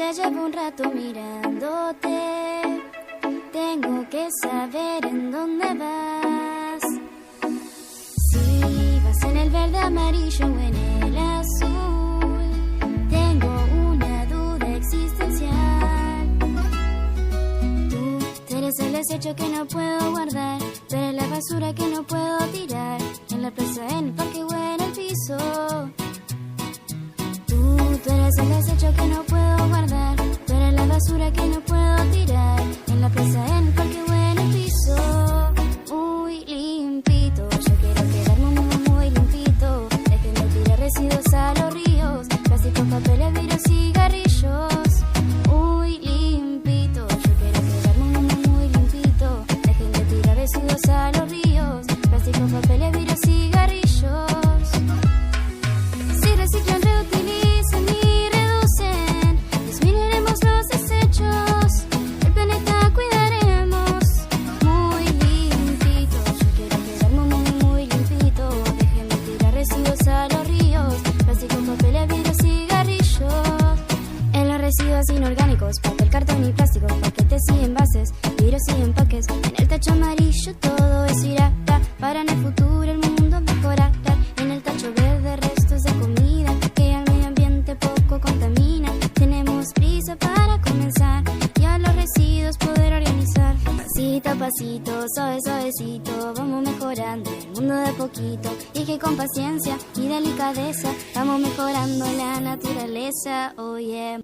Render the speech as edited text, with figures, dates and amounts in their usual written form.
ya llevo un rato mirándote. Tengo que saber en dónde vas. Si vas en el verde, amarillo o en el azul. Tengo una duda existencial. Tú eres el desecho que no puedo guardar. Tú eres la basura que no puedo tirar. En la plaza, en el parque o en el piso. Tú eres el desecho que no puedo guardar. Tú eres la basura que no puedo tirar. En la plaza, en el parque o en el piso. Muy limpito, yo quiero quedarme muy limpito. Dejen de tirar residuos a los ríos. Plásticos, papeles, vidrios, cigarrillos. Muy limpito, yo quiero quedarme muy limpito. Dejen de tirar residuos a los ríos. Plásticos, papeles, vidrios, cigarrillos. Si reciclan, reutilizan y reducen, disminuiremos los desechos. El planeta cuidaremos. Muy limpito, yo quiero quedarme muy limpito. Dejen de tirar residuos a los ríos. Plásticos, papeles, vidrios, cigarrillos. En los residuos inorgánicos, papel, cartón y plástico, paquetes y envases, vidrios y empaques. En el tacho amarillo todo eso irá. Para en el futuro el mundo mejorará. En el tacho verde restos de comida que al medio ambiente poco contamina. Tenemos prisa para comenzar y a los residuos poder organizar. Pasito a pasito, suave suavecito, vamos mejorando el mundo de poquito. Y que con paciencia y delicadeza vamos mejorando la naturaleza. Oh yeah.